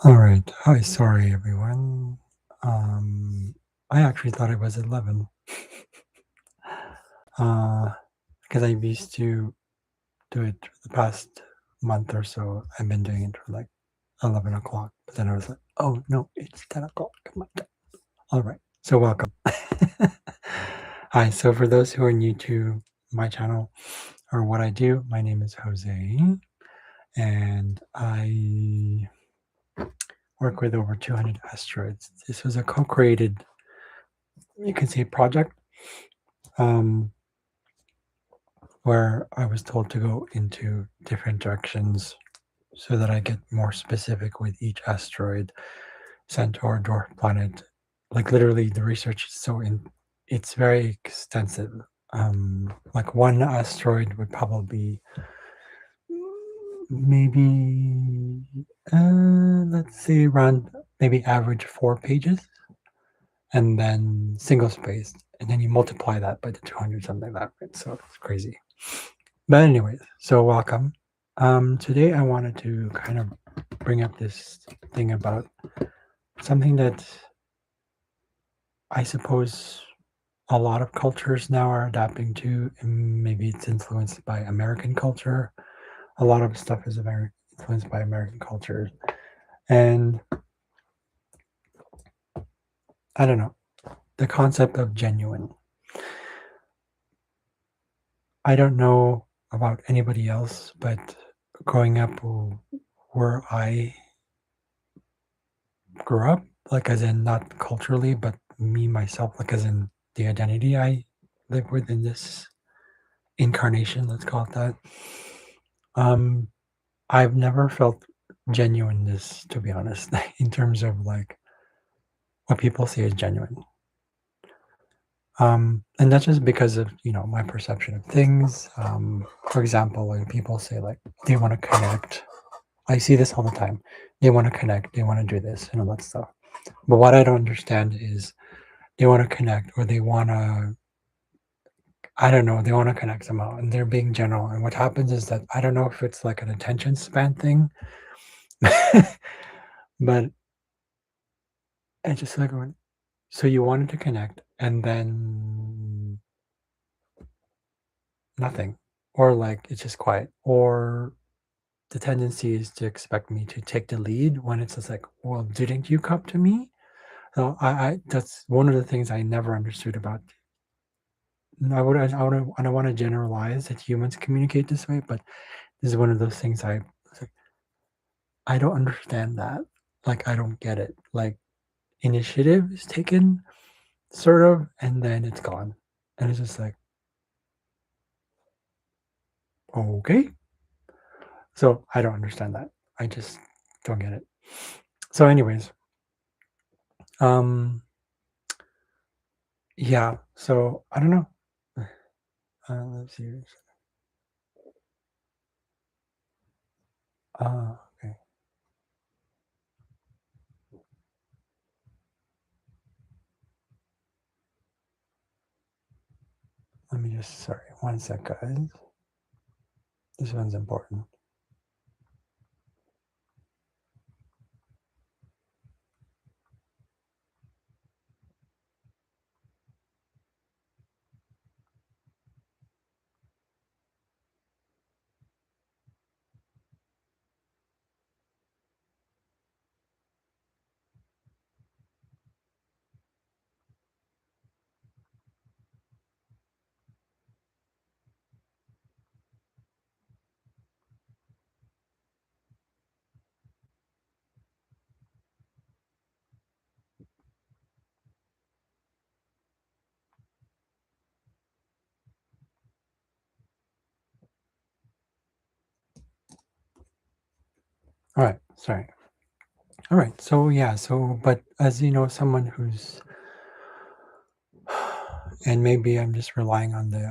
All right. Hi, sorry everyone. I actually thought it was 11. Uh, because I used to do it for the past month or so. I've been doing it for like 11 o'clock. But then I was like, oh no, it's 10 o'clock. Come on. All right. So welcome. Hi. So for those who are new to my channel or what I do, my name is Jose, and I work with over 200 asteroids. This was a co-created, you can say, project um, where I was told to go into different directions so that I get more specific with each asteroid, centaur, dwarf planet. Like literally, the research is it's very extensive. Like one asteroid would probably maybe let's say around maybe average 4 pages, and then single spaced, and then you multiply that by the 200, something like that, right? So it's crazy. But anyways, so welcome. Today I wanted to kind of bring up this thing about something that I suppose a lot of cultures now are adapting to, and maybe it's influenced by American culture. A lot of stuff is influenced by American culture, and I don't know, the concept of genuine. I don't know about anybody else, but growing up where I grew up, like as in not culturally, but me myself, like as in the identity I live with in this incarnation, let's call it that. Um, I've never felt genuineness, to be honest, in terms of like what people say is genuine. And that's just because of, my perception of things. For example, like people say like they want to connect. I see this all the time. They want to connect, they want to do this and all that stuff. But what I don't understand is they want to connect, or they want to, I don't know, they want to connect somehow, and they're being general. And what happens is that I don't know if it's like an attention span thing, but it's just like, so you wanted to connect and then nothing, or like it's just quiet, or the tendency is to expect me to take the lead when it's just like, well, didn't you come to me? So I that's one of the things I never understood about. I don't want to generalize that humans communicate this way, but this is one of those things was like, I don't understand that. Like, I don't get it. Like, initiative is taken, sort of, and then it's gone. And it's just like, okay. So I don't understand that. I just don't get it. So, anyways, um, yeah. So I don't know. Let's see. Okay. Let me just, sorry, one sec, guys. This one's important. All right. Sorry. All right. So, yeah. So, but as you know, someone who's, and maybe I'm just relying on the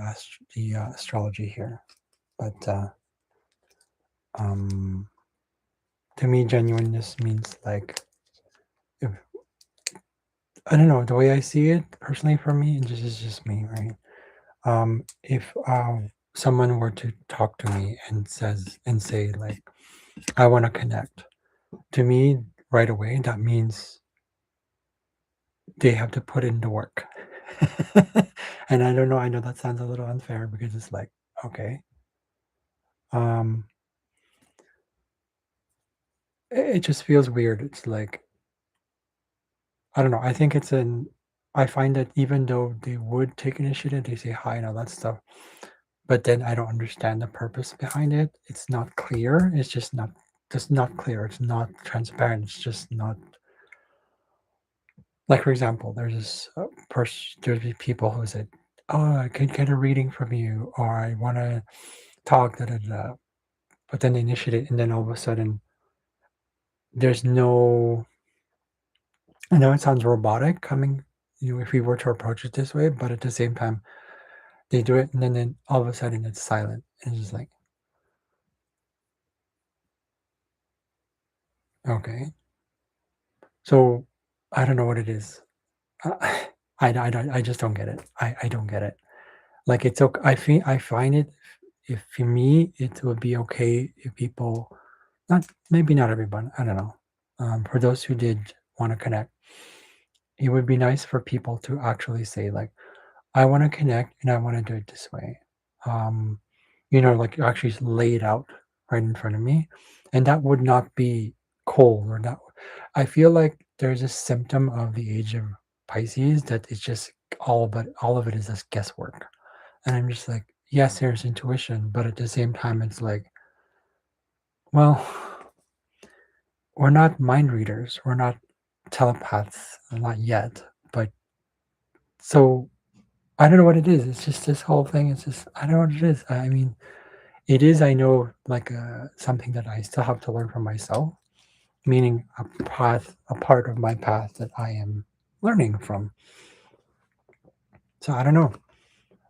astrology here, but um, to me, genuineness means like, if, I don't know, the way I see it personally for me, and this is just me, right? If someone were to talk to me and say like, I want to connect, to me, right away, that means they have to put in the work. And I don't know, I know that sounds a little unfair because it's like, okay. Um, it just feels weird. It's like, I don't know. I think I find that even though they would take initiative, they say hi and all that stuff, but then I don't understand the purpose behind it. It's not clear. It's just not clear. It's not transparent. It's just not like, for example, there's this person. There's these people who said, "Oh, I could get a reading from you," or "I want to talk." Da da da. But then they initiate it, and then all of a sudden, there's no. I know it sounds robotic coming, if we were to approach it this way, but at the same time, they do it, and then all of a sudden it's silent, and it's just like, okay. So I don't know what it is. Uh, I just don't get it. I don't get it. Like it's okay. I find it if for me it would be okay if people, not maybe not everyone. I don't know. For those who did want to connect, it would be nice for people to actually say like, I want to connect and I want to do it this way. Um, like you actually lay it out right in front of me. And that would not be cold or not. I feel like there's a symptom of the age of Pisces that it's just all of it is just guesswork. And I'm just like, yes, there's intuition, but at the same time, it's like, well, we're not mind readers, we're not telepaths, not yet. But so I don't know what it is. It's just this whole thing. It's just I don't know what it is. I mean, it is. I know like something that I still have to learn for myself. Meaning a part of my path that I am learning from. So I don't know.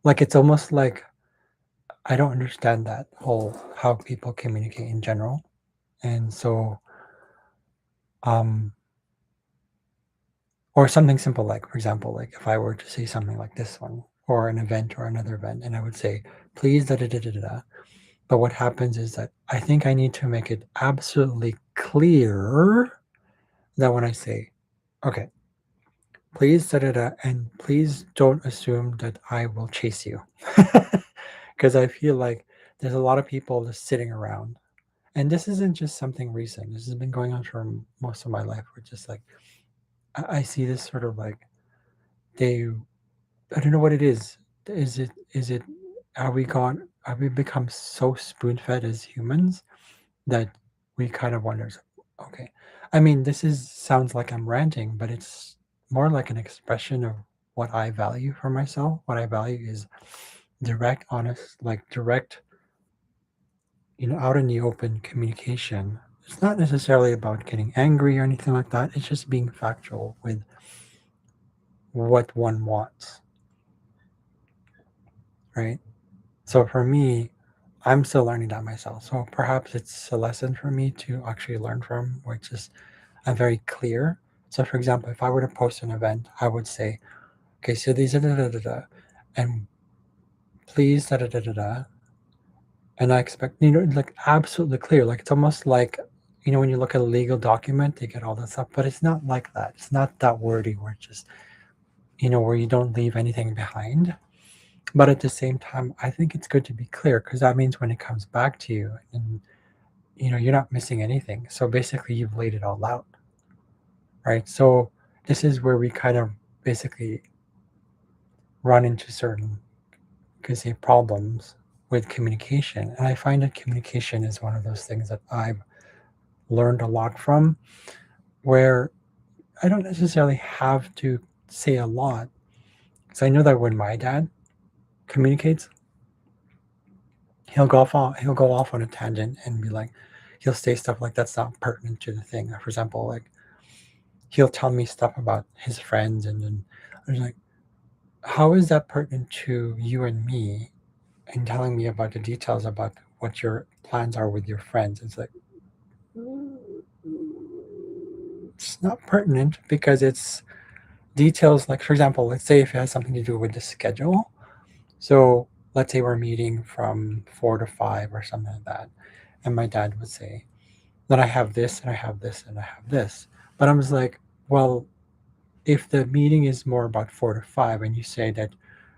Like it's almost like I don't understand that whole how people communicate in general. And so um or something simple like for example, like if I were to say something like this one or an event or another event and I would say, please da da da da da. Da. But what happens is that I think I need to make it absolutely clear that when I say, okay, please da da da, and please don't assume that I will chase you. Because I feel like there's a lot of people just sitting around. And this isn't just something recent. This has been going on for most of my life. Where just like I see this sort of like they I don't know what it is. Is it have we become so spoon fed as humans that we kind of wonder, okay. I mean, this is sounds like I'm ranting, but it's more like an expression of what I value for myself. What I value is direct, honest, like direct, out in the open communication. It's not necessarily about getting angry or anything like that. It's just being factual with what one wants, right? So for me, I'm still learning that myself. So perhaps it's a lesson for me to actually learn from, which is I'm very clear. So, for example, if I were to post an event, I would say, okay, so these are da da da da, and please da da da da da. And I expect, like absolutely clear. Like it's almost like, when you look at a legal document, they get all that stuff, but it's not like that. It's not that wordy where it's just, where you don't leave anything behind. But at the same time, I think it's good to be clear because that means when it comes back to you and, you're not missing anything. So basically, you've laid it all out, right? So this is where we kind of basically run into certain, could say, problems with communication. And I find that communication is one of those things that I've learned a lot from, where I don't necessarily have to say a lot. Because I know that when my dad communicates, he'll go off on a tangent and be like, he'll say stuff like that's not pertinent to the thing. For example, like he'll tell me stuff about his friends, and then I was like, how is that pertinent to you and me? And telling me about the details about what your plans are with your friends. It's like it's not pertinent because it's details like, for example, let's say if it has something to do with the schedule. So let's say we're meeting from 4 to 5 or something like that. And my dad would say, then I have this and I have this and I have this. But I'm just like, well, if the meeting is more about 4 to 5 and you say that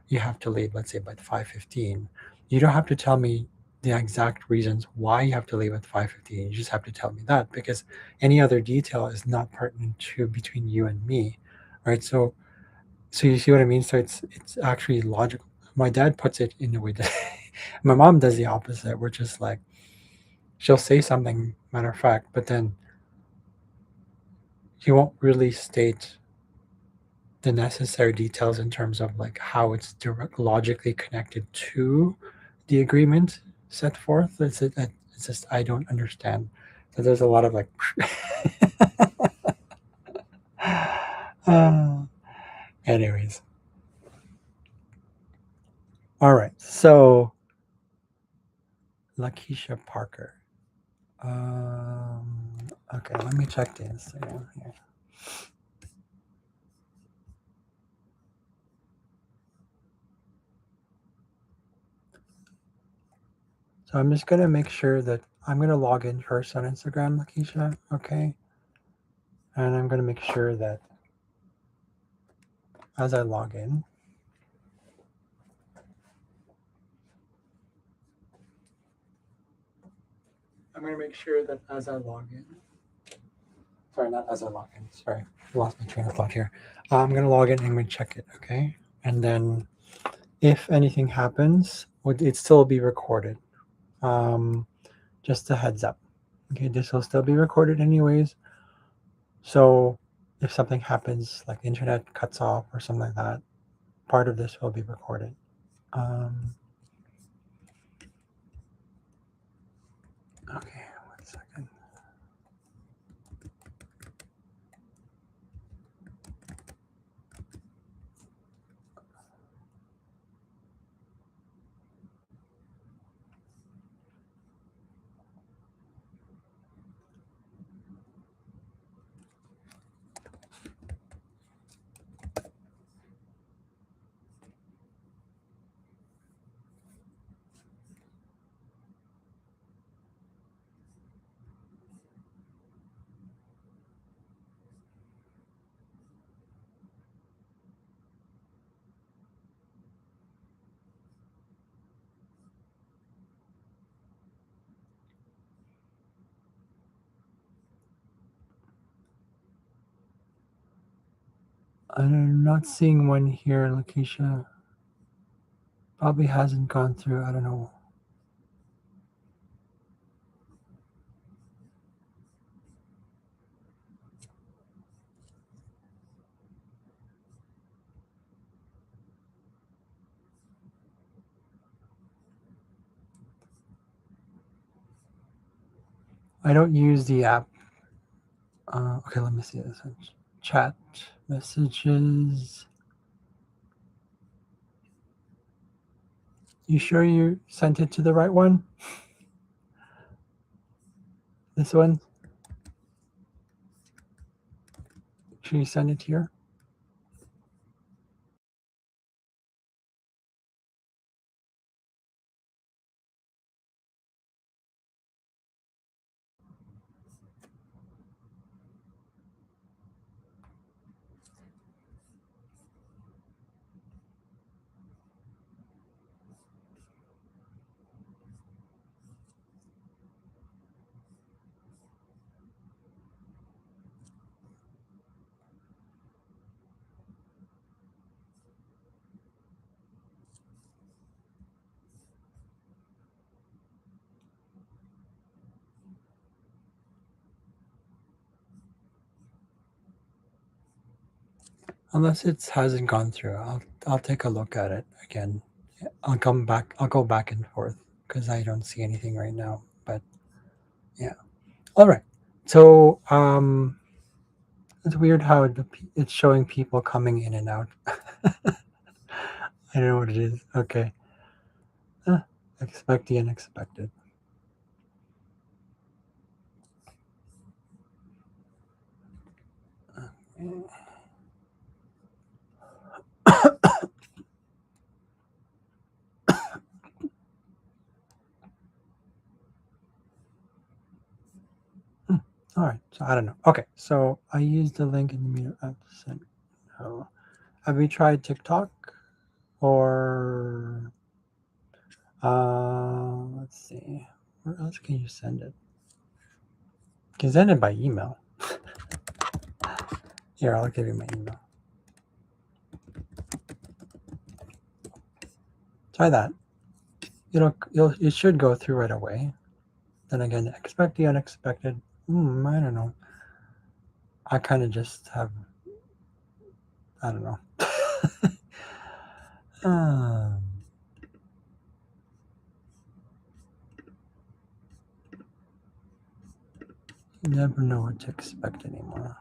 you have to leave, let's say, by 5:15, you don't have to tell me the exact reasons why you have to leave at 5:15. You just have to tell me that, because any other detail is not pertinent to between you and me, right? So you see what I mean? So it's actually logical. My dad puts it in a way that my mom does the opposite, which is like she'll say something matter of fact, but then she won't really state the necessary details in terms of like how it's direct logically connected to the agreement set forth. It's just I don't understand. So there's a lot of like uh, anyways. All right. So Lakeisha Parker. Okay, let me check the Instagram here. So I'm just gonna make sure that I'm gonna log in first on Instagram, Lakeisha, okay? And I'm gonna make sure that as I log in, sorry, not as I log in, sorry, I lost my train of thought here. I'm gonna log in and I'm gonna check it, okay? And then if anything happens, would it still be recorded? Um, just a heads up. Okay, this will still be recorded anyways. So if something happens, like the internet cuts off or something like that, part of this will be recorded. Um, okay, 1 second. I'm not seeing one here, Lakeisha. Probably hasn't gone through. I don't know. I don't use the app. Okay, let me see this. Chat messages. You sure you sent it to the right one? This one? Should you send it here? Unless it hasn't gone through, I'll take a look at it again. I'll come back. I'll go back and forth because I don't see anything right now. But yeah. All right. So it's weird how it's showing people coming in and out. I don't know what it is. Okay. Expect the unexpected. All right, so I don't know. Okay, so I used the link in the meter. Oh, have you tried TikTok or let's see, where else can you send it? You can send it by email. Here, I'll give you my email. Try that. It should go through right away. Then again, expect the unexpected. I don't know. I kind of just have, I don't know. um, you never know what to expect anymore.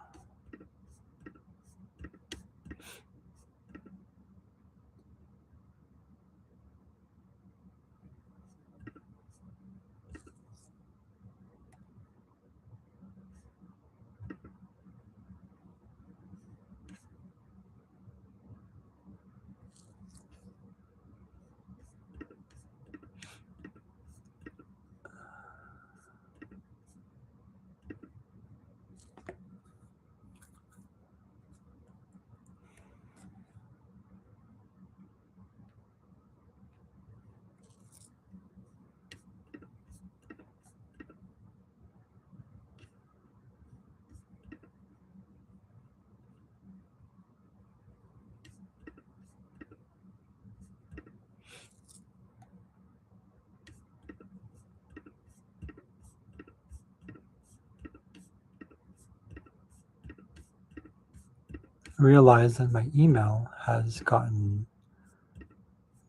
I realize that my email has gotten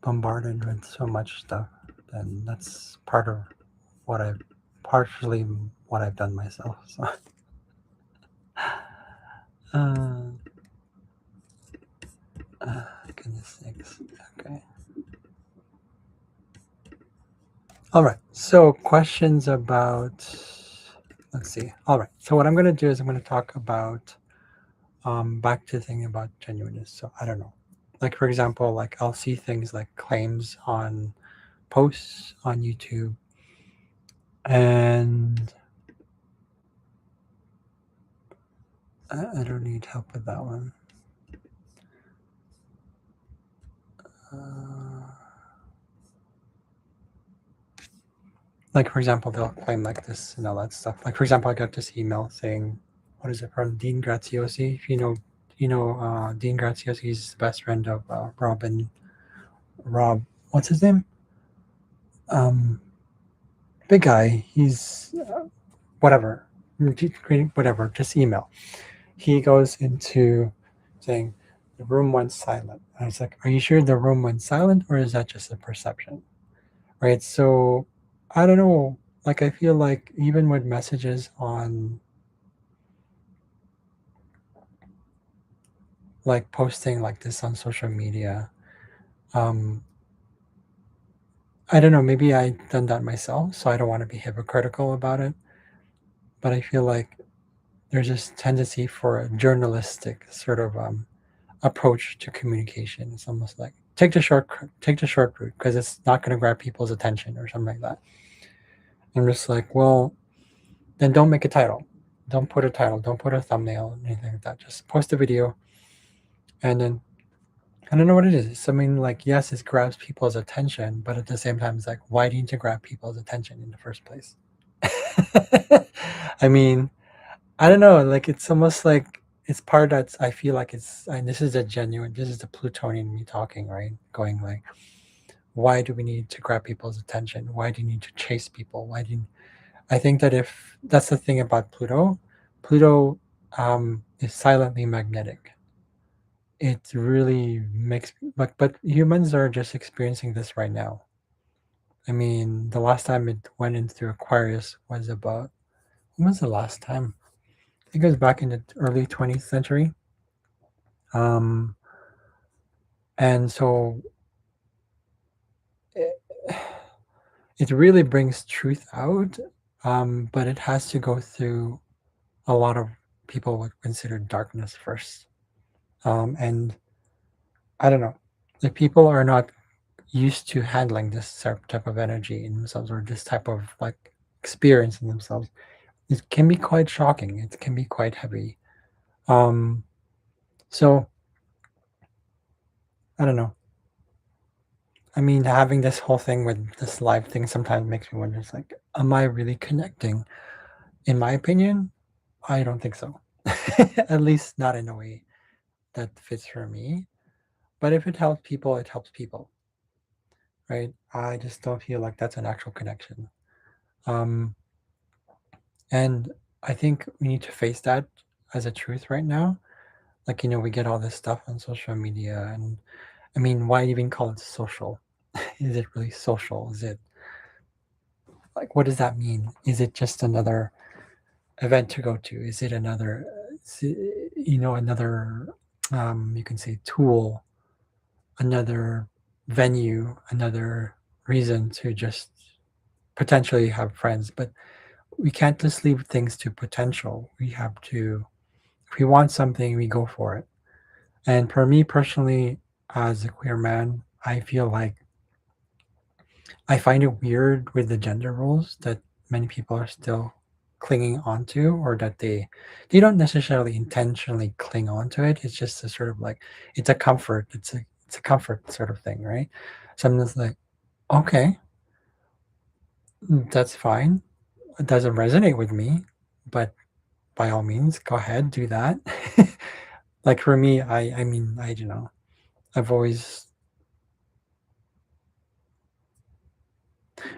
bombarded with so much stuff, and that's partially what I've done myself. So, uh, goodness sakes. Okay. All right. So questions about. Let's see. All right. So what I'm going to do is I'm going to talk about back to the thing about genuineness. So I don't know. Like for example, like I'll see things like claims on posts on YouTube, and I don't need help with that one. Like for example, they'll claim like this and all that stuff. Like for example, I got this email saying, what is it from Dean Graziosi? If Dean Graziosi. He's the best friend of Rob. What's his name? Big guy. He's whatever, whatever. Just email. He goes into saying the room went silent. And I was like, are you sure the room went silent, or is that just a perception? Right. So I don't know. Like I feel like even with messages on like posting like this on social media, um, I don't know, maybe I've done that myself, so I don't want to be hypocritical about it. But I feel like there's this tendency for a journalistic sort of approach to communication. It's almost like take the short route because it's not going to grab people's attention or something like that. I'm just like, well, then don't make a title. Don't put a title. Don't put a thumbnail, anything like that. Just post a video, and then I don't know what it is. It's something like, yes, it grabs people's attention, but at the same time, it's like, why do you need to grab people's attention in the first place? I mean, I don't know. Like, it's almost like it's part that's, I feel like and this is this is the Plutonian me talking, right? Going like, why do we need to grab people's attention? Why do you need to chase people? I think that if that's the thing about Pluto is silently magnetic. It really makes, but humans are just experiencing this right now. I mean, the last time it went into Aquarius was about, when was the last time? I think it was back in the early 20th century. Um, and so it, it really brings truth out, but it has to go through a lot of people would consider darkness first. And I don't know, the people are not used to handling this type of energy in themselves or this type of like experience in themselves. it can be quite shocking. It can be quite heavy. Um, so I don't know. I mean, having this whole thing with this live thing sometimes makes me wonder, it's like, am I really connecting? In my opinion, I don't think so. At least not in a way that fits for me. But if it helps people, right? I just don't feel like that's an actual connection. Um, and I think we need to face that as a truth right now. Like, we get all this stuff on social media, and I mean, why even call it social? Is it really social? Is it like, what does that mean? Is it just another event to go to? Is it another, another, you can say tool, another venue, another reason to just potentially have friends? But we can't just leave things to potential. We have to, if we want something, we go for it. And for me personally, as a queer man, I feel like I find it weird with the gender roles that many people are still clinging onto, or that they don't necessarily intentionally cling onto it. It's just a sort of like, it's a comfort. It's a comfort sort of thing, right? So I'm just like, okay, that's fine. It doesn't resonate with me, but by all means, go ahead, do that. Like for me, I mean, I don't know. I've always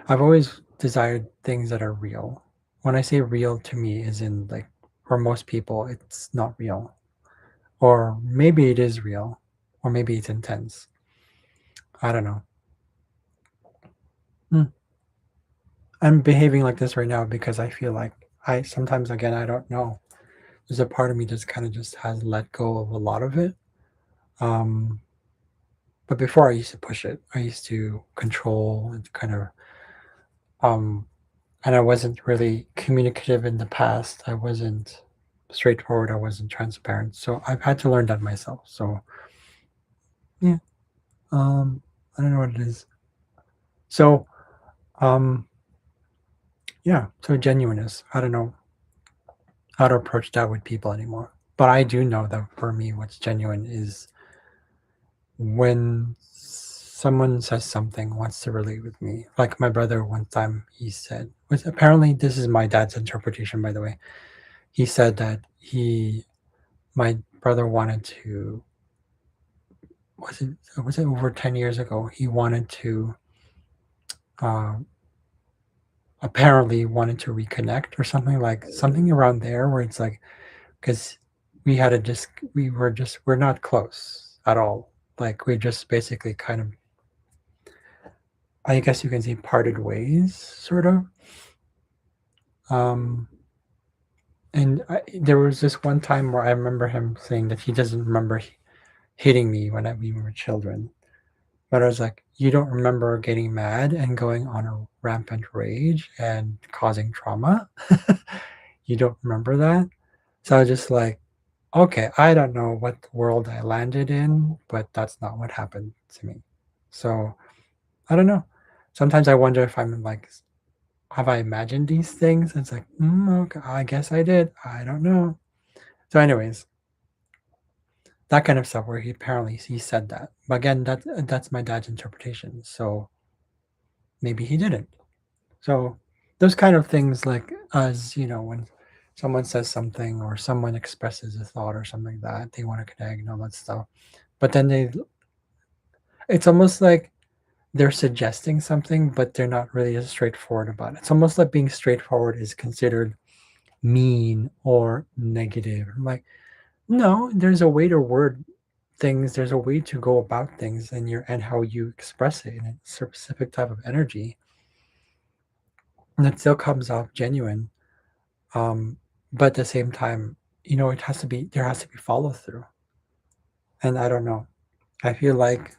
I've always desired things that are real. When I say real to me is in like, for most people it's not real. Or maybe it is real, or maybe it's intense. I don't know. Hmm. I'm behaving like this right now because I feel like I sometimes, again, I don't know. There's a part of me that's kind of just has let go of a lot of it. Um, but before I used to push it. I used to control and kind of um and I wasn't really communicative in the past. I wasn't straightforward. I wasn't transparent. So I've had to learn that myself. So yeah, I don't know what it is. So um, yeah, so genuineness. I don't know how to approach that with people anymore. But I do know that for me, what's genuine is when someone says something, wants to relate with me. Like my brother, one time he said, which apparently this is my dad's interpretation, by the way. He said that my brother wanted to, was it over 10 years ago, he wanted to, uh, apparently wanted to reconnect or something, like something around there, where it's like, because we're not close at all, like we just basically kind of, I guess you can say, parted ways, sort of. um and there was this one time where I remember him saying that he doesn't remember hitting me when we were children. But I was like, "You don't remember getting mad and going on a rampant rage and causing trauma? You don't remember that?" So I was just like, "Okay, I don't know what world I landed in, but that's not what happened to me." So, I don't know. Sometimes I wonder if I'm like, have I imagined these things? It's like, okay, I guess I did. I don't know. So anyways, that kind of stuff where he said that. But again, that's my dad's interpretation. So maybe he didn't. So those kind of things, like, as when someone says something or someone expresses a thought or something like that, they want to connect and all that stuff. But then it's almost like they're suggesting something, but they're not really as straightforward about it. It's almost like being straightforward is considered mean or negative. I'm like, no, there's a way to word things. There's a way to go about things, and how you express it in a specific type of energy, and it still comes off genuine. But at the same time, there has to be follow through. And I don't know. I feel like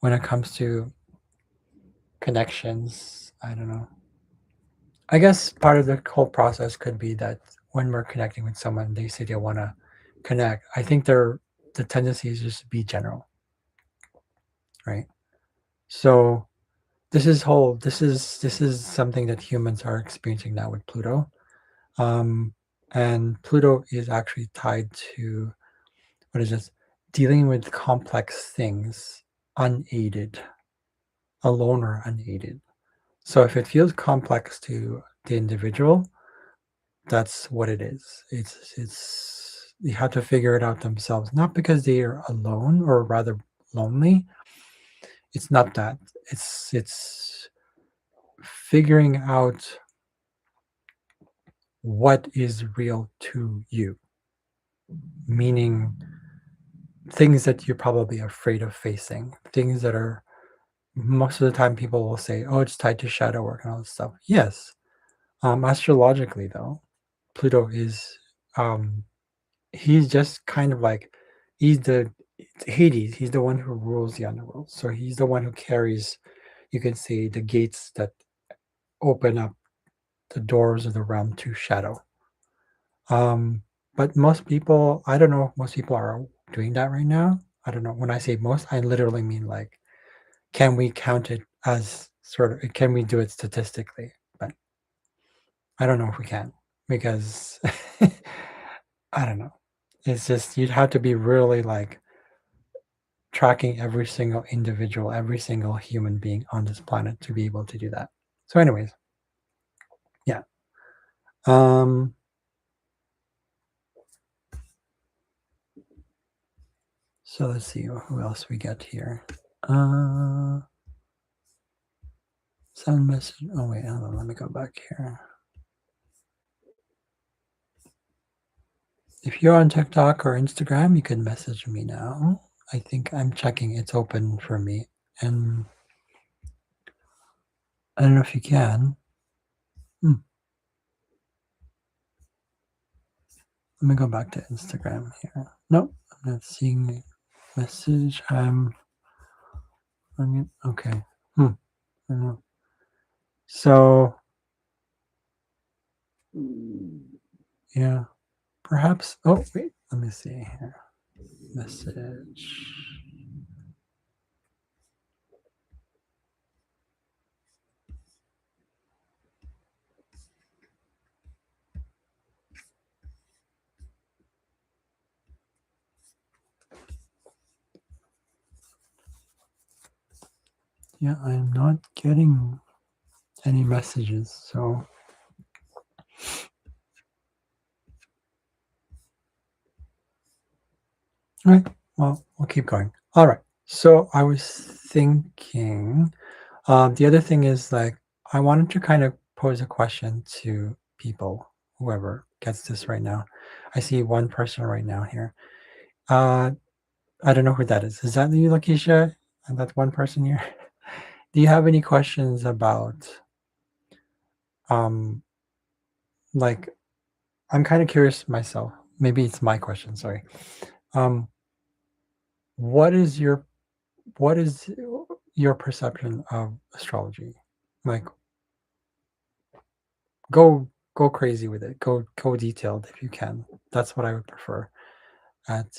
when it comes to connections, I don't know. I guess part of the whole process could be that when we're connecting with someone, they say they want to connect. I think the tendency is just to be general, right? So this is something that humans are experiencing now with Pluto. And Pluto is actually tied to, what is this? Dealing with complex things unaided, alone or unaided. So if it feels complex to the individual, that's what it is. It's they have to figure it out themselves, not because they are alone or rather lonely. It's not that. It's figuring out what is real to you, meaning things that you're probably afraid of facing, things that are most of the time people will say, oh, it's tied to shadow work and all this stuff. Yes. Astrologically though, Pluto is he's just kind of like he's the Hades, he's the one who rules the underworld. So he's the one who carries, you can say, the gates that open up the doors of the realm to shadow. Um, but most people, I don't know if most people are doing that right now. I don't know. When I say most, I literally mean like, can we count it as sort of, can we do it statistically? But I don't know if we can because I don't know. It's just, you'd have to be really like tracking every single individual, every single human being on this planet to be able to do that. So, anyways, yeah. Um, so let's see who else we get here. Send message. Oh wait, hold on. Let me go back here. If you're on TikTok or Instagram, you can message me now. I think I'm checking. It's open for me, and I don't know if you can. Hmm. Let me go back to Instagram here. Nope, I'm not seeing a message. I'm okay. I don't know. So yeah, perhaps. Oh wait, let me see here. Message. Yeah, I am not getting any messages. So. All right. Well, we'll keep going. All right. So I was thinking, the other thing is like, I wanted to kind of pose a question to people, whoever gets this right now. I see one person right now here. Uh, I don't know who that is. Is that you, Lakeisha? And that one person here? Do you have any questions about, um, like, I'm kind of curious myself. Maybe it's my question. Sorry. Um, what is your what is your perception of astrology? Like, go crazy with it. Go detailed if you can. That's what I would prefer.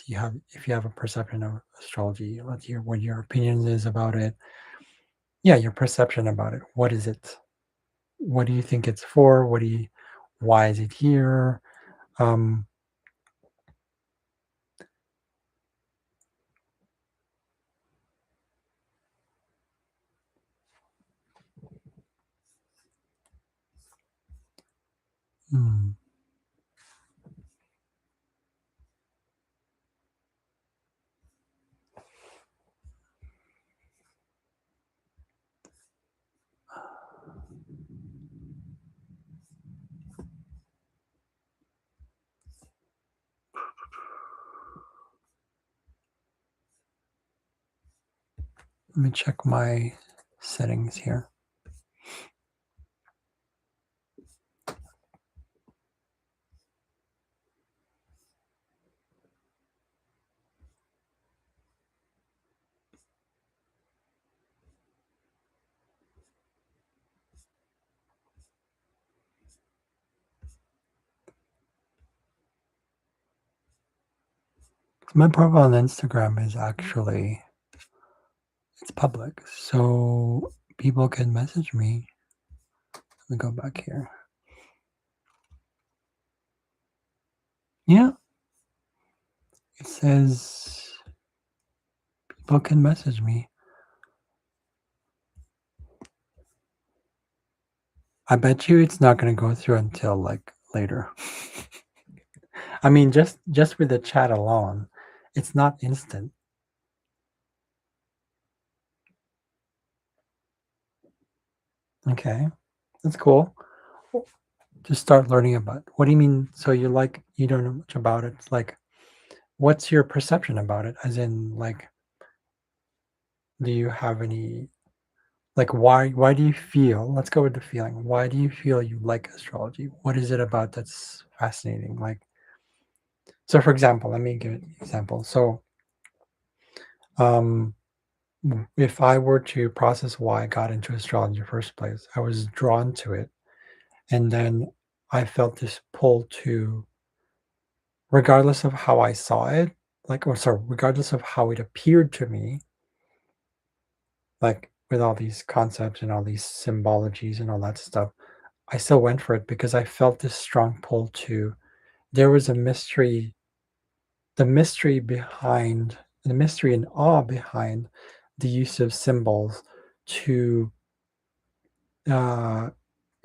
You have if you have a perception of astrology, let's hear what your opinion is about it. Yeah, your perception about it. What is it? What do you think it's for? Why is it here? Um, hmm, let me check my settings here. My profile on Instagram is actually it's public, so people can message me. Let me go back here. Yeah, it says people can message me. I bet you it's not gonna go through until, like, later. I mean, just with the chat alone, it's not instant. Okay, that's cool. Just start learning about it. What do you mean? So you don't know much about it? Like, what's your perception about it? As in, like, do you have any like why do you feel? Let's go with the feeling. Why do you feel you like astrology? What is it about that's fascinating? Like, so for example, let me give an example. So, um, if I were to process why I got into astrology in the first place, I was drawn to it, and then I felt this pull to, regardless of how I saw it, like, or sorry, regardless of how it appeared to me, like with all these concepts and all these symbologies and all that stuff, I still went for it because I felt this strong pull to, there was a mystery, the mystery and awe behind the use of symbols to uh,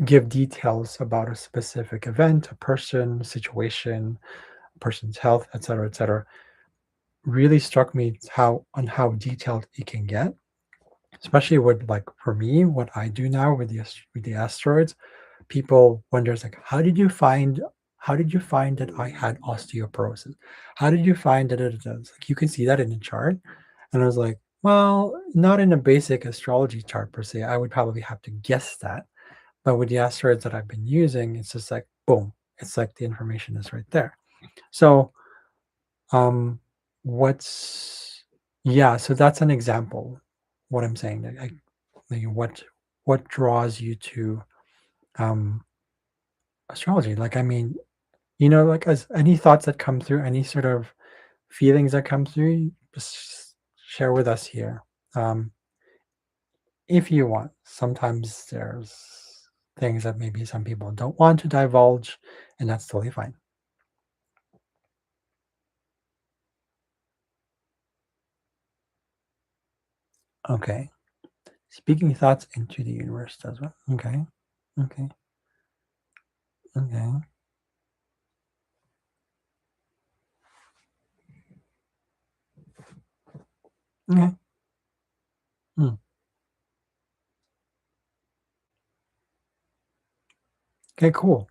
give details about a specific event, a person, situation, a person's health, et cetera, really struck me how detailed it can get, especially with, like, for me, what I do now with with the asteroids. People wonders like, how did you find that I had osteoporosis? How did you find that it does? Like, you can see that in a chart. And I was like, well, not in a basic astrology chart per se. I would probably have to guess that. But with the asteroids that I've been using, it's just like boom. It's like the information is right there. So um what's yeah, so that's an example. What I'm saying. Like what draws you to um astrology? Like, I mean, like, as any thoughts that come through, any sort of feelings that come through, just share with us here. Um, if you want. Sometimes there's things that maybe some people don't want to divulge, and that's totally fine. Okay. Speaking thoughts into the universe does what? Okay. Okay. Okay. Okay. Hmm. Okay, cool.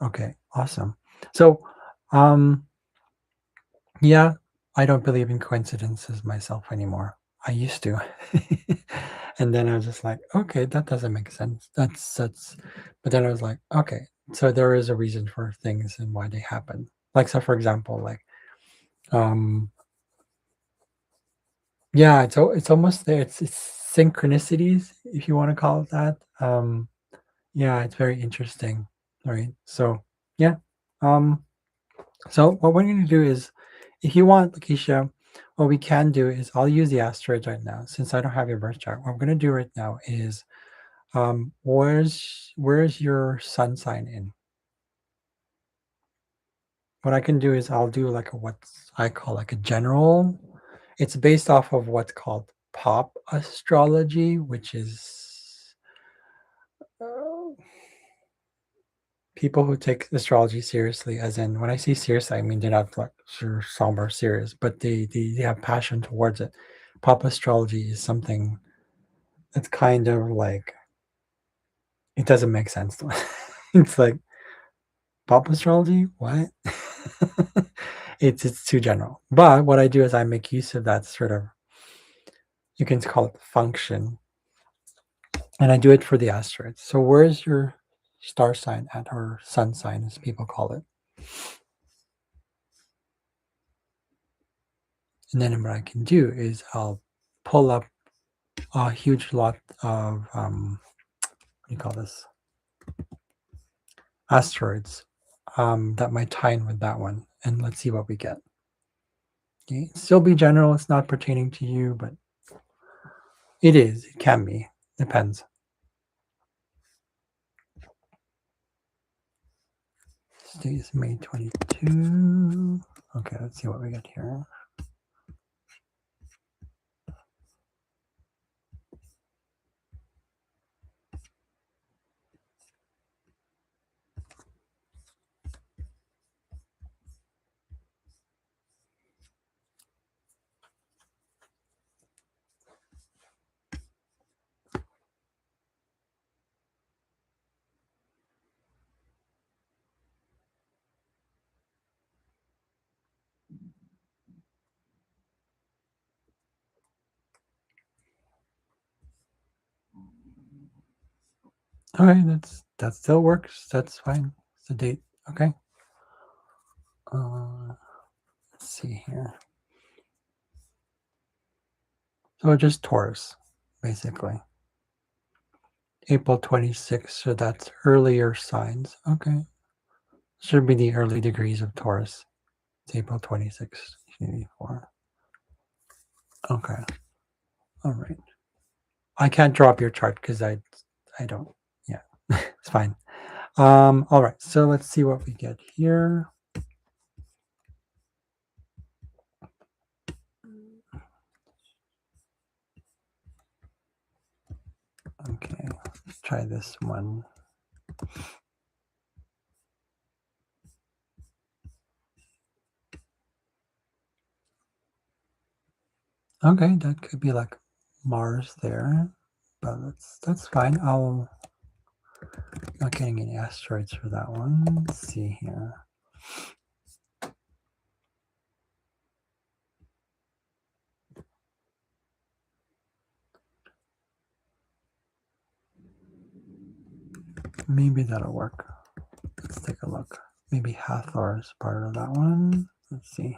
Okay, awesome. So, um, yeah, I don't believe in coincidences myself anymore. I used to. And then I was just like, okay, that doesn't make sense. That's but then I was like, okay, so there is a reason for things and why they happen. Like, so for example, like, um yeah, it's almost there. It's synchronicities, if you want to call it that. Yeah, it's very interesting. Right. So yeah. Um So what we're going to do is, if you want, Lakeisha, what we can do is I'll use the asteroids right now since I don't have your birth chart. What I'm going to do right now is, where's your sun sign in? What I can do is I'll do like a what I call like a general. It's based off of what's called pop astrology, which is uh, people who take astrology seriously, as in, when I say serious, I mean they're not like sure somber serious, but they have passion towards it. Pop astrology is something that's kind of like, it doesn't make sense to us. It's like, pop astrology? What? It's too general. But what I do is I make use of that sort of, you can call it function, and I do it for the asteroids. So where's your star sign at, or sun sign as people call it? And then what I can do is I'll pull up a huge lot of what do you call this, asteroids, that might tie in with that one, and let's see what we get. Okay, still be general. It's not pertaining to you, but It is. It can be. Depends. Today is May 22. Okay, let's see what we get here. All right, that still works. That's fine. It's the date. Okay. Let's see here. So just Taurus, basically. April 26th, so that's earlier signs. Okay. Should be the early degrees of Taurus. It's April 26th, 1984. Okay. All right. I can't drop your chart because I don't. Yeah, it's fine. All right. So let's see what we get here. Okay, let's try this one. Okay, that could be like Mars there, but that's fine. I'll not getting any asteroids for that one. Let's see here. Maybe that'll work. Let's take a look. Maybe Hathor is part of that one. Let's see.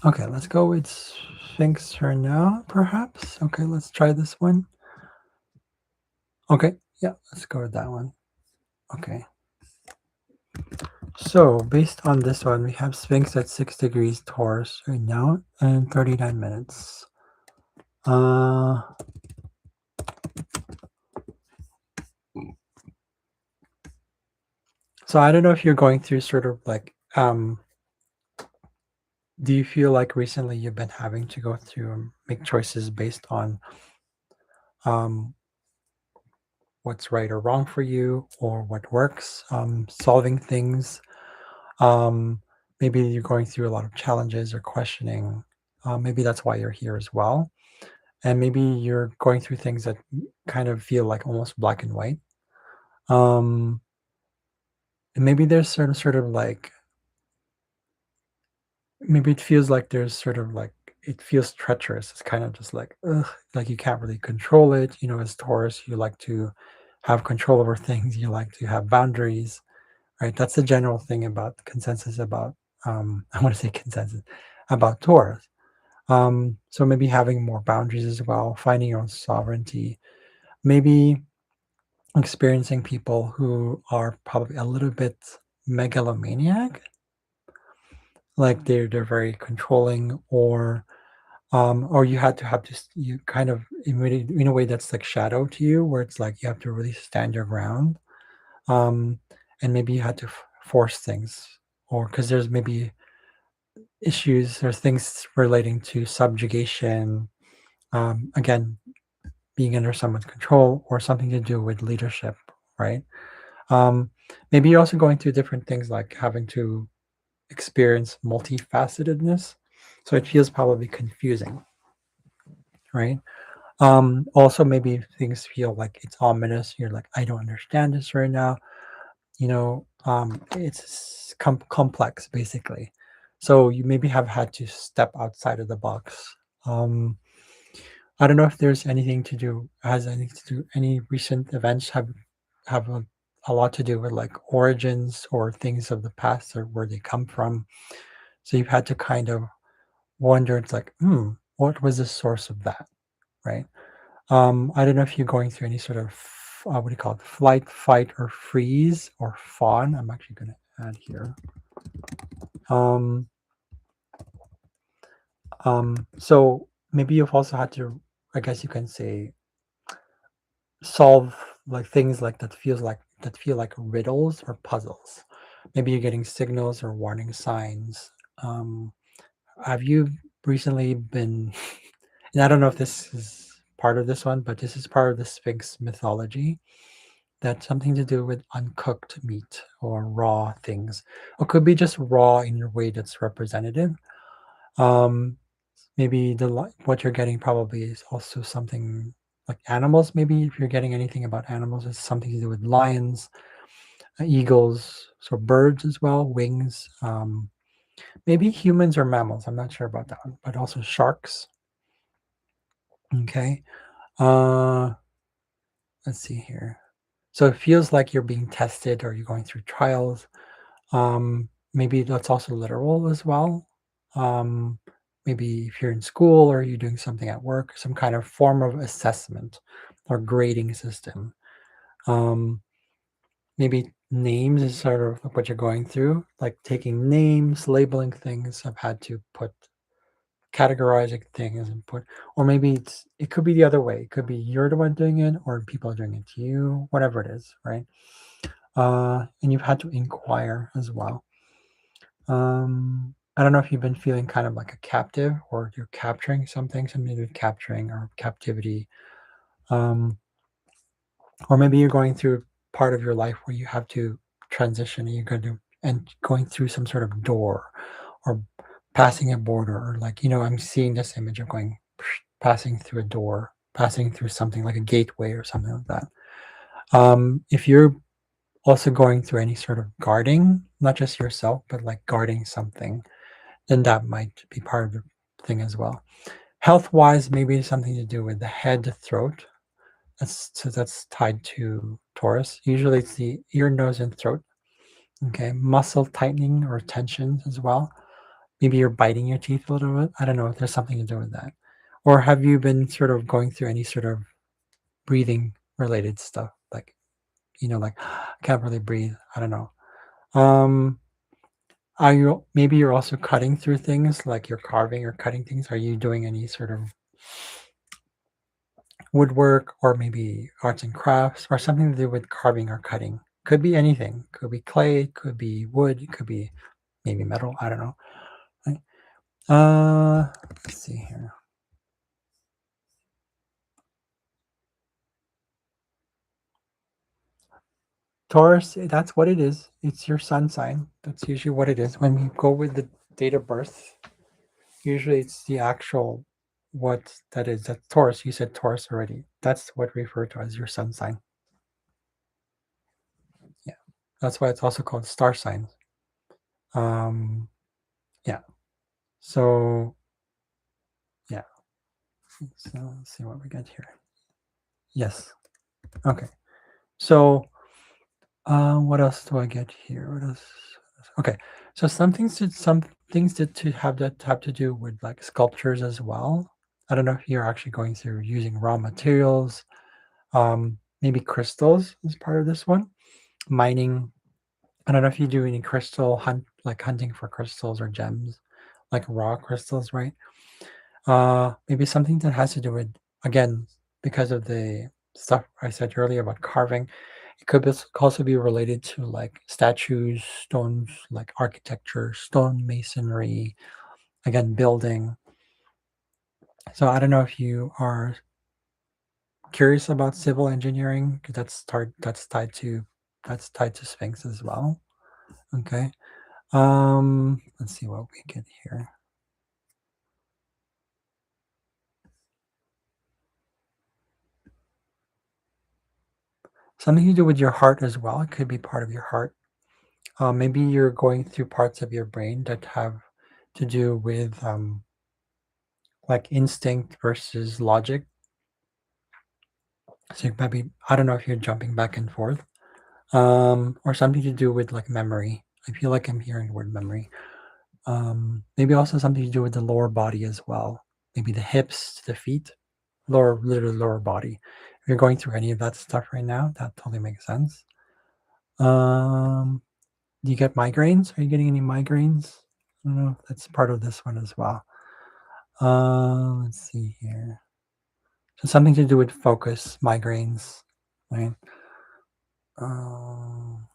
Okay, let's go with Sphinx for now, perhaps. Okay, let's try this one. Okay, yeah, let's go with that one. Okay. So based on this one, we have Sphinx at 6 degrees Taurus right now and 39 minutes. So I don't know if you're going through sort of like, do you feel like recently you've been having to go through and make choices based on what's right or wrong for you or what works, solving things? Maybe you're going through a lot of challenges or questioning. Maybe that's why you're here as well. And maybe you're going through things that kind of feel like almost black and white. And maybe there's sort of like, maybe it feels like there's sort of like, it feels treacherous. It's kind of just like, ugh, like you can't really control it. You know, as Taurus, you like to have control over things. You like to have boundaries, right? That's the general thing about consensus about, I want to say consensus about Taurus. So maybe having more boundaries as well, finding your own sovereignty, maybe experiencing people who are probably a little bit megalomaniac, like they're very controlling, or you had to have just you kind of in a way that's like shadow to you, where it's like you have to really stand your ground, um, and maybe you had to force things, or because there's maybe issues or things relating to subjugation, again, being under someone's control or something to do with leadership, right? Maybe you're also going through different things like having to experience multifacetedness. So it feels probably confusing, right? Also, maybe things feel like it's ominous. You're like, I don't understand this right now. You know, it's complex basically. So you maybe have had to step outside of the box. I don't know if there's anything to do has anything to do. Any recent events have a lot to do with like origins or things of the past or where they come from. So you've had to kind of wonder. It's like, what was the source of that, right? I don't know if you're going through any sort of what do you call it, flight, fight, or freeze, or fawn. I'm actually going to add here. Um, so maybe you've also had to, I guess you can say, solve like things that feel like riddles or puzzles. Maybe you're getting signals or warning signs. Um, have you recently been, and I don't know if this is part of this one, but this is part of the Sphinx mythology. That's something to do with uncooked meat or raw things. Or could be just raw in your way that's representative. Um, Maybe what you're getting probably is also something like animals. Maybe if you're getting anything about animals, it's something to do with lions, eagles, so birds as well, wings. Maybe humans or mammals. I'm not sure about that one, but also sharks. Okay. Uh, let's see here. So it feels like you're being tested or you're going through trials. Maybe that's also literal as well. Um, Maybe if you're in school or you're doing something at work, some kind of form of assessment or grading system. Um, Maybe names is sort of what you're going through, like taking names, labeling things. I've had to put categorizing things and put, or maybe it could be the other way. It could be you're the one doing it, or people are doing it to you, whatever it is, right? And you've had to inquire as well. I don't know if you've been feeling kind of like a captive or you're capturing something to do with capturing or captivity. Um, or maybe you're going through part of your life where you have to transition and you're going to, and going through some sort of door or passing a border, or like, I'm seeing this image of going, passing through a door, passing through something like a gateway or something like that. If you're also going through any sort of guarding, not just yourself, but like guarding something, then that might be part of the thing as well. Health wise, maybe something to do with the head, throat. That's tied to Taurus. Usually it's the ear, nose, and throat. Okay. Muscle tightening or tensions as well. Maybe you're biting your teeth a little bit. I don't know if there's something to do with that. Or have you been sort of going through any sort of breathing related stuff? Like, like I can't really breathe. I don't know. Um, Are you, maybe you're also cutting through things, like you're carving or cutting things? Are you doing any sort of woodwork or maybe arts and crafts or something to do with carving or cutting? Could be anything. Could be clay, could be wood, it could be maybe metal. I don't know. Right? Let's see here. Taurus, that's what it is. It's your sun sign. That's usually what it is. When you go with the date of birth, usually it's the actual what that is. That's Taurus. You said Taurus already. That's what we refer to as your sun sign. Yeah. That's why it's also called star signs. Um, yeah. So yeah. So let's see what we get here. Yes. Okay. So what else do I get here? What else? Okay. So some things to have to do with like sculptures as well. I don't know if you're actually going through using raw materials. Maybe crystals is part of this one. Mining. I don't know if you do any crystal hunt, like hunting for crystals or gems, like raw crystals, right? Maybe something that has to do with, again, because of the stuff I said earlier about carving, it could also be related to like statues, stones, like architecture, stone masonry, again, building. So I don't know if you are curious about civil engineering, because that's tied to Sphinx as well. Okay. Let's see what we get here. Something to do with your heart as well. It could be part of your heart. Maybe you're going through parts of your brain that have to do with like instinct versus logic. So maybe, I don't know if you're jumping back and forth, or something to do with like memory. I feel like I'm hearing the word memory. Maybe also something to do with the lower body as well. Maybe the hips to the feet, literally lower body. If you're going through any of that stuff right now, that totally makes sense. Um, do you get migraines? Are you getting any migraines? I don't know if that's part of this one as well. Let's see here. So something to do with focus, migraines, right? Um,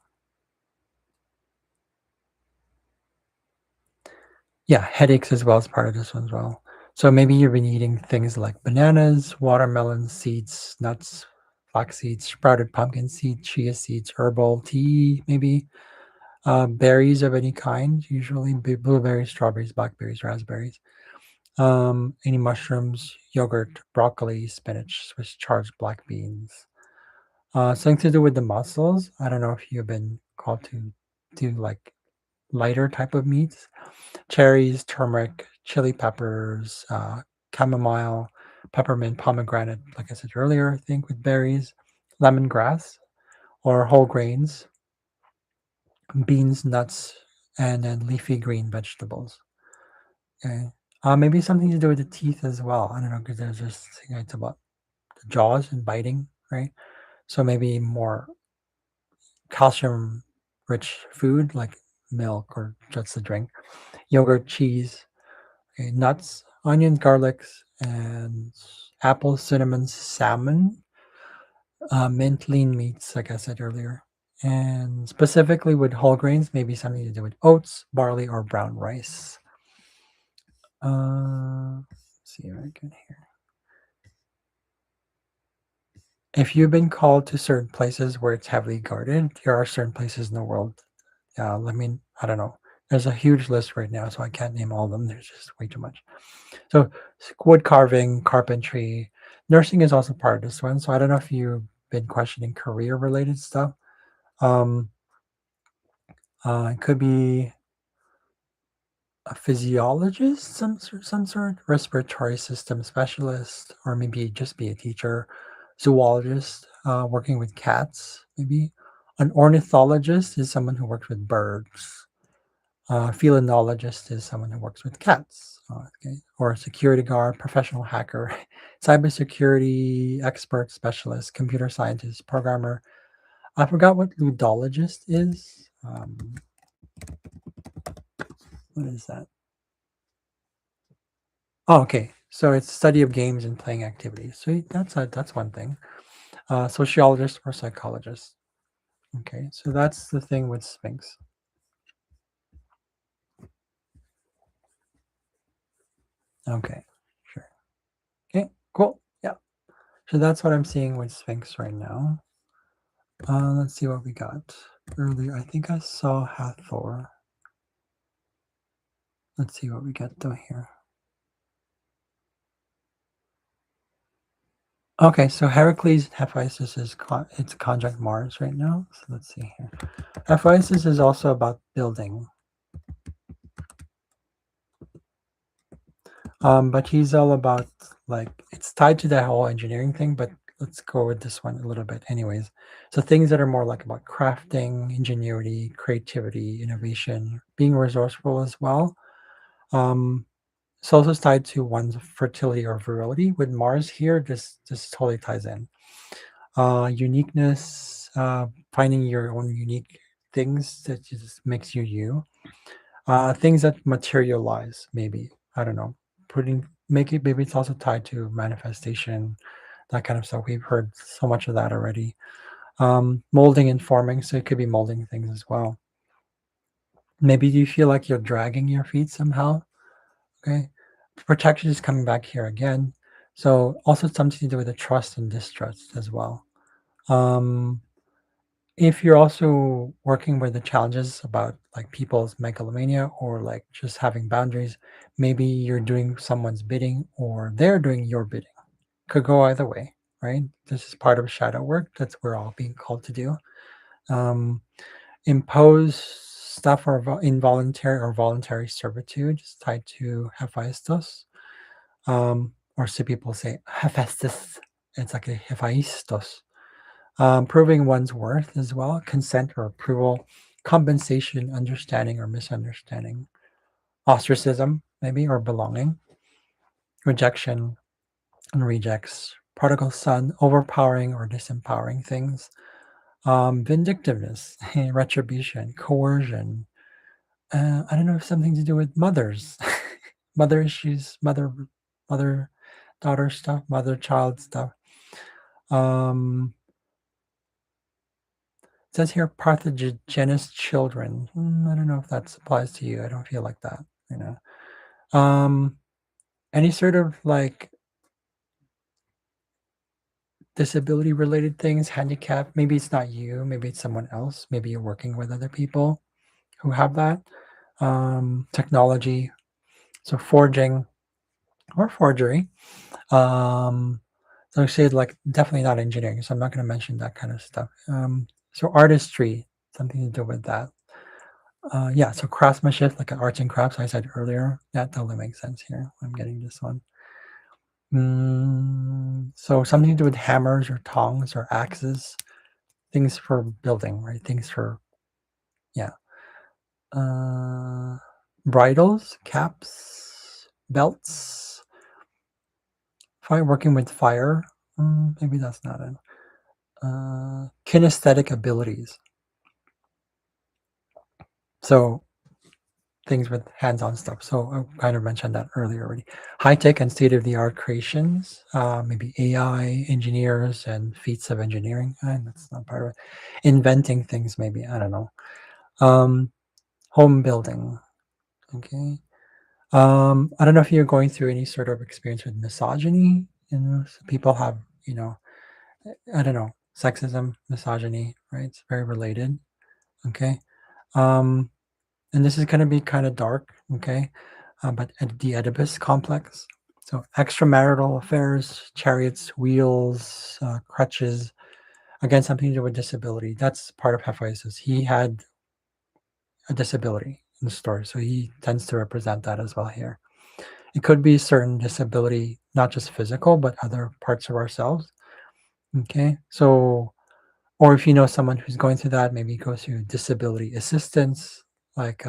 yeah, headaches as well as part of this one as well. So maybe you've been eating things like bananas, watermelon seeds, nuts, flax seeds, sprouted pumpkin seed, chia seeds, herbal tea, maybe berries of any kind, usually blueberries, strawberries, blackberries, raspberries. Any mushrooms, yogurt, broccoli, spinach, Swiss chard, black beans. Something to do with the muscles. I don't know if you've been called to do like lighter type of meats. Cherries, turmeric, chili peppers, chamomile, peppermint, pomegranate, like I said earlier, I think with berries, lemongrass, or whole grains, beans, nuts, and then leafy green vegetables. Okay. Maybe something to do with the teeth as well. I don't know, because there's this thing it's about the jaws and biting, right? So maybe more calcium rich food like milk or just a drink, yogurt, cheese, okay, nuts, onions, garlics, and apples, cinnamon, salmon, mint, lean meats, like I said earlier. And specifically with whole grains, maybe something to do with oats, barley, or brown rice. Let's see if I can here. If you've been called to certain places where it's heavily guarded, there are certain places in the world. I mean, I don't know. There's a huge list right now, so I can't name all of them. There's just way too much. So, wood carving, carpentry, nursing is also part of this one. So I don't know if you've been questioning career-related stuff. Um, it could be a physiologist, some sort, respiratory system specialist, or maybe just be a teacher, zoologist, working with cats, maybe. An ornithologist is someone who works with birds. Felinologist is someone who works with cats, okay, or a security guard, professional hacker, cybersecurity expert, specialist, computer scientist, programmer. I forgot what ludologist is. What is that? Oh, okay. So it's study of games and playing activities. So that's one thing. Sociologist or psychologist. Okay, so that's the thing with Sphinx. Okay, sure. Okay, cool. Yeah. So that's what I'm seeing with Sphinx right now. Let's see what we got earlier. I think I saw Hathor. Let's see what we get though here. Okay, so Heracles and Hephaestus is it's conjunct Mars right now. So let's see here. Hephaestus is also about building, but he's all about like it's tied to that whole engineering thing. But let's go with this one a little bit, anyways. So things that are more like about crafting, ingenuity, creativity, innovation, being resourceful as well. Um, It's also tied to one's fertility or virility. With Mars here, this totally ties in. Uniqueness, finding your own unique things that just makes you you. Things that materialize, maybe. I don't know. Make it maybe it's also tied to manifestation, that kind of stuff. We've heard so much of that already. Molding and forming, so it could be molding things as well. Maybe you feel like you're dragging your feet somehow. Okay. Protection is coming back here again. So also something to do with the trust and distrust as well. Um, if you're also working with the challenges about like people's megalomania or like just having boundaries, maybe you're doing someone's bidding or they're doing your bidding. Could go either way, right? This is part of shadow work. That's we're all being called to do. Um, impose stuff or involuntary or voluntary servitude is tied to Hephaestus. Or some people say Hephaestus. It's like a Hephaestus. Proving one's worth as well, consent or approval, compensation, understanding or misunderstanding, ostracism, maybe, or belonging, rejection and rejects, prodigal son, overpowering or disempowering things, vindictiveness, retribution, coercion, I don't know if something to do with mothers, mother issues, mother daughter stuff, mother child stuff. Um, it says here pathogenous children. I don't know if that applies to you. I don't feel like that. You know, any sort of like disability related things, handicap. Maybe it's not you. Maybe it's someone else. Maybe you're working with other people who have that. Technology. So forging or forgery. Um, so I said like definitely not engineering, so I'm not going to mention that kind of stuff. So artistry, something to do with that. Yeah, so craftsmanship, like arts and crafts, I said earlier, that totally makes sense here. I'm getting this one. So something to do with hammers or tongs or axes, things for building, right? Things for, yeah. Uh, Bridles, caps, belts, fire, working with fire. Maybe that's not it. Kinesthetic abilities. So things with hands-on stuff. So I kind of mentioned that earlier already. High-tech and state-of-the-art creations, maybe AI, engineers, and feats of engineering. That's not part of it. Inventing things, maybe. I don't know. Home building. Okay. I don't know if you're going through any sort of experience with misogyny. You know, so people have, you know, I don't know, sexism, misogyny, right? It's very related. Okay. Um, and this is going to be kind of dark, okay? But the Oedipus complex. So extramarital affairs, chariots, wheels, crutches, again, something to do with disability. That's part of Hephaestus. He had a disability in the story, so he tends to represent that as well here. It could be certain disability, not just physical, but other parts of ourselves. Okay, so or if you know someone who's going through that, maybe go through disability assistance, like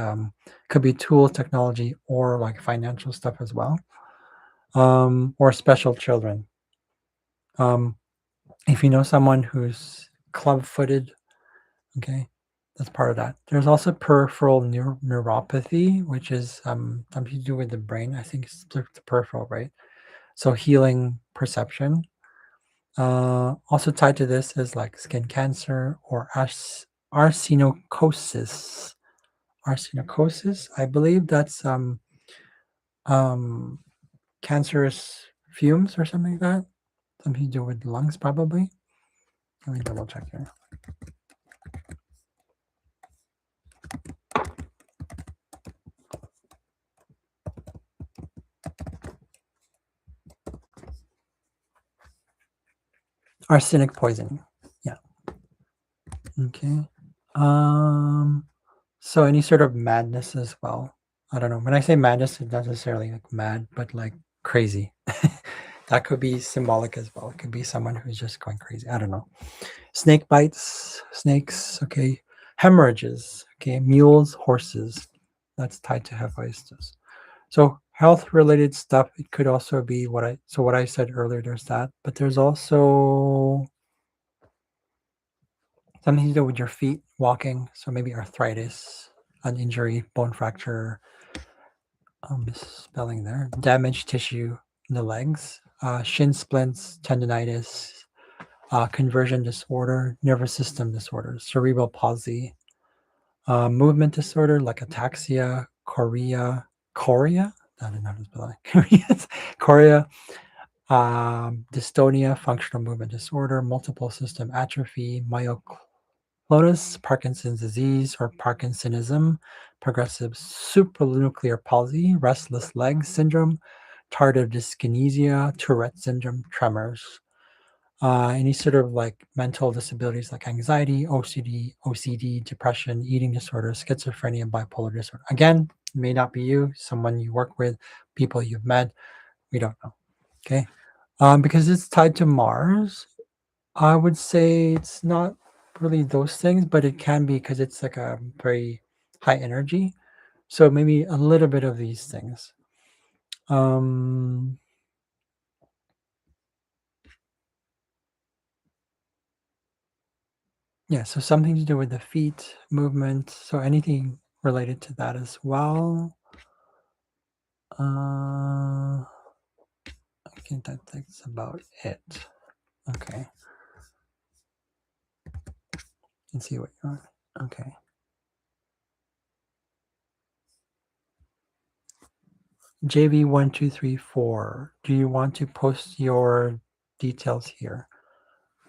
could be tool technology or like financial stuff as well, or special children. Um, if you know someone who's club-footed, okay, that's part of that. There's also peripheral neuropathy, which is something to do with the brain. I think it's the peripheral, right? So healing perception. Also tied to this is like skin cancer or arsenocosis. Arsenocosis, I believe that's um, cancerous fumes or something like that. Something to do with lungs, probably. Let me double check here. Arsenic poisoning. Yeah. Okay. So any sort of madness as well. I don't know. When I say madness, it's not necessarily like mad, but like crazy. That could be symbolic as well. It could be someone who's just going crazy. I don't know. Snake bites, snakes, okay. Hemorrhages, okay. Mules, horses. That's tied to Hephaestus. So health related stuff, it could also be what I said earlier, there's that, but there's also something to do with your feet, walking. So maybe arthritis, an injury, bone fracture, misspelling there, damaged tissue in the legs, shin splints, tendonitis, conversion disorder, nervous system disorders, cerebral palsy, movement disorder like ataxia, chorea, I don't know how to spell it, chorea, dystonia, functional movement disorder, multiple system atrophy, myoclonus, Parkinson's disease or Parkinsonism, progressive supranuclear palsy, restless leg syndrome, tardive dyskinesia, Tourette syndrome, tremors. Any sort of like mental disabilities like anxiety, OCD, depression, eating disorder, schizophrenia, bipolar disorder. Again, it may not be you, someone you work with, people you've met. We don't know. Okay. Because it's tied to Mars, I would say it's not really those things, but it can be because it's like a very high energy. So maybe a little bit of these things. Um, yeah, so something to do with the feet, movement. So anything related to that as well. I think that's about it. Okay. Let's see what you want. Okay. JV1234. Do you want to post your details here?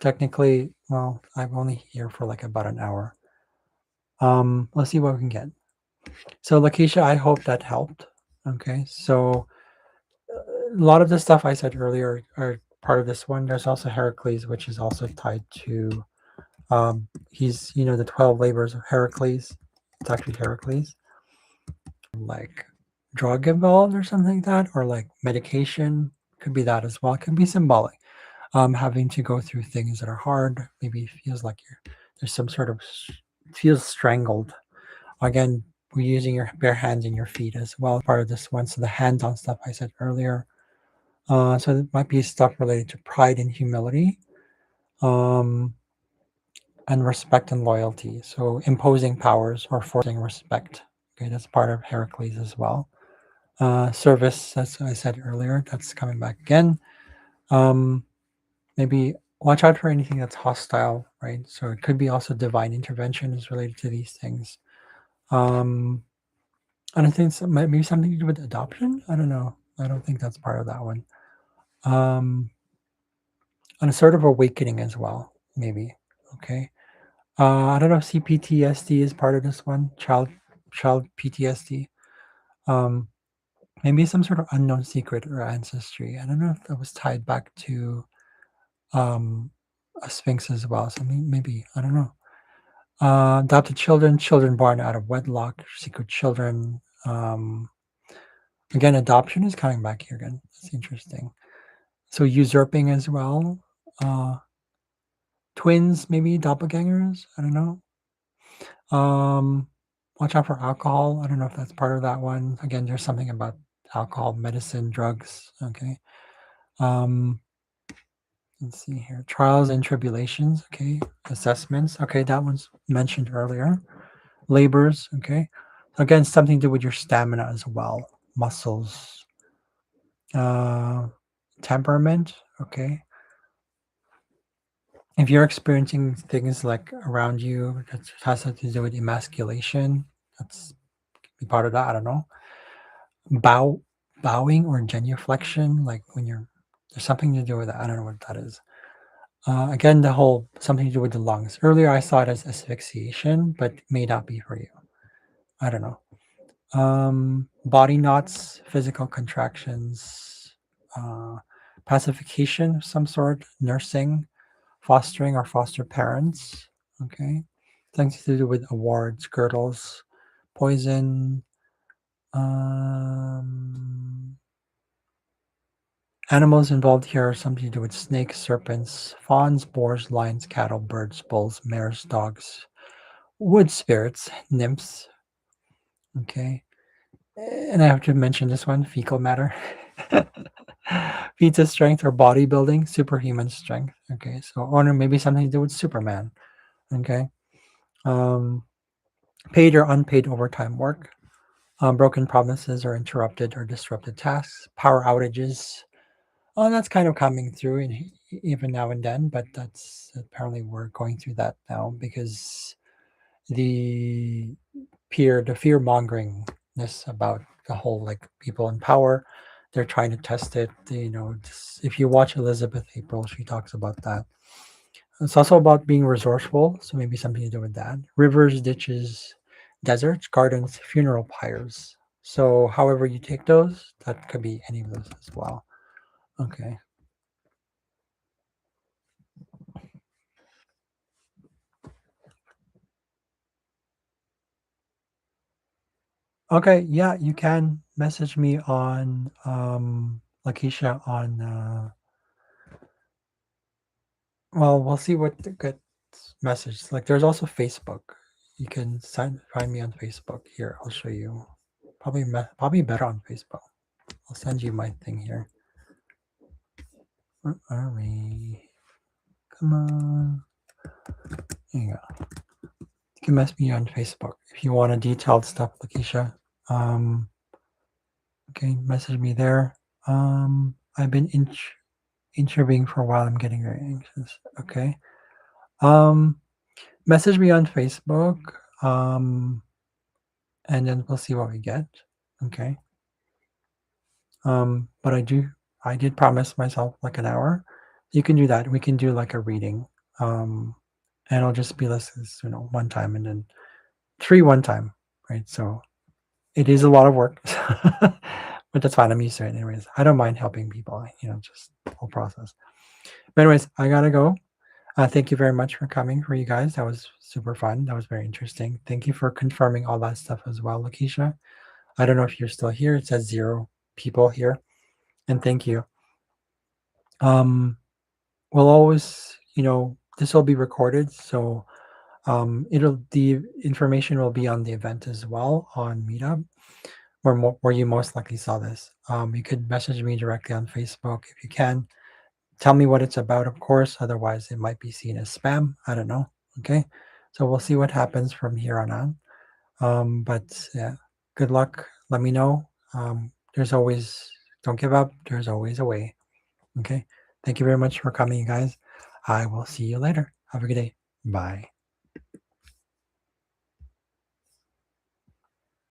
Technically, well, I'm only here for like about an hour. Let's see what we can get. So Lakeisha, I hope that helped. Okay. So a lot of the stuff I said earlier are part of this one. There's also Heracles, which is also tied to he's the 12 labors of Heracles. It's actually Heracles. Like drug involved or something like that, or like medication. Could be that as well. It could be symbolic. Having to go through things that are hard. Maybe it feels like there's some sort of feels strangled. Again, we're using your bare hands and your feet as well. Part of this one. So the hands-on stuff I said earlier. So it might be stuff related to pride and humility, and respect and loyalty. So imposing powers or forcing respect. Okay, that's part of Heracles as well. Service, as I said earlier, that's coming back again. Maybe watch out for anything that's hostile, right? So it could be also divine intervention is related to these things. And I think maybe something to do with adoption. I don't know. I don't think that's part of that one. And a sort of awakening as well, maybe. Okay. I don't know if CPTSD is part of this one. Child PTSD. Um, Maybe some sort of unknown secret or ancestry. I don't know if that was tied back to a sphinx as well. So maybe I don't know. Adopted children, children born out of wedlock, secret children. Again, adoption is coming back here again. That's interesting. So usurping as well. Twins, maybe doppelgangers. I don't know. Watch out for alcohol. I don't know if that's part of that one. Again, there's something about alcohol, medicine, drugs. Okay. Let's see here. Trials and tribulations. Okay. Assessments. Okay, that one's mentioned earlier. Labors. Okay. Again, something to do with your stamina as well. Muscles. Uh, Temperament. Okay. If you're experiencing things like around you that has something to do with emasculation, that's be part of that. I don't know. Bowing or genuflection, like when there's something to do with that. I don't know what that is. Again, the whole something to do with the lungs. Earlier, I saw it as asphyxiation, but may not be for you. I don't know. Body knots, physical contractions, uh, pacification of some sort, nursing, fostering or foster parents. Okay, things to do with awards, girdles, poison. Animals involved here are something to do with snakes, serpents, fawns, boars, lions, cattle, birds, bulls, mares, dogs, wood spirits, nymphs. Okay. And I have to mention this one, fecal matter. Feats of strength or bodybuilding, superhuman strength. Okay. So, or maybe something to do with Superman. Okay. Paid or unpaid overtime work. Broken promises or interrupted or disrupted tasks. Power outages. Oh, that's kind of coming through even now and then, but that's apparently we're going through that now because the fear mongeringness about the whole like people in power, they're trying to test it. If you watch Elizabeth April, she talks about that. It's also about being resourceful, so maybe something to do with that. Rivers, ditches, deserts, gardens, funeral pyres. So, however you take those, that could be any of those as well. Okay. Okay, yeah, you can message me on Lakeisha on well, we'll see what the good message. Like there's also Facebook. You can find me on Facebook. Here, I'll show you. Probably better on Facebook. I'll send you my thing here. Where are we? Come on. Here you go. You can message me on Facebook if you want a detailed stuff, Lakeisha. Okay, message me there. I've been interviewing for a while. I'm getting very anxious. Okay. Message me on Facebook. And then we'll see what we get. Okay. But I did promise myself like an hour. You can do that. We can do like a reading. And it'll just be less, one time and then 3 one time, right? So it is a lot of work, but that's fine. I'm used to it anyways. I don't mind helping people, just the whole process. But anyways, I gotta go. Thank you very much for coming for you guys. That was super fun. That was very interesting. Thank you for confirming all that stuff as well, Lakeisha. I don't know if you're still here. It says 0 people here. And thank you. We'll always, this will be recorded. So the information will be on the event as well on Meetup, where you most likely saw this. You could message me directly on Facebook if you can. Tell me what it's about, of course. Otherwise, it might be seen as spam. I don't know. Okay. So we'll see what happens from here on out. But yeah, good luck. Let me know. Don't give up. There's always a way. Okay. Thank you very much for coming, you guys. I will see you later. Have a good day. Bye.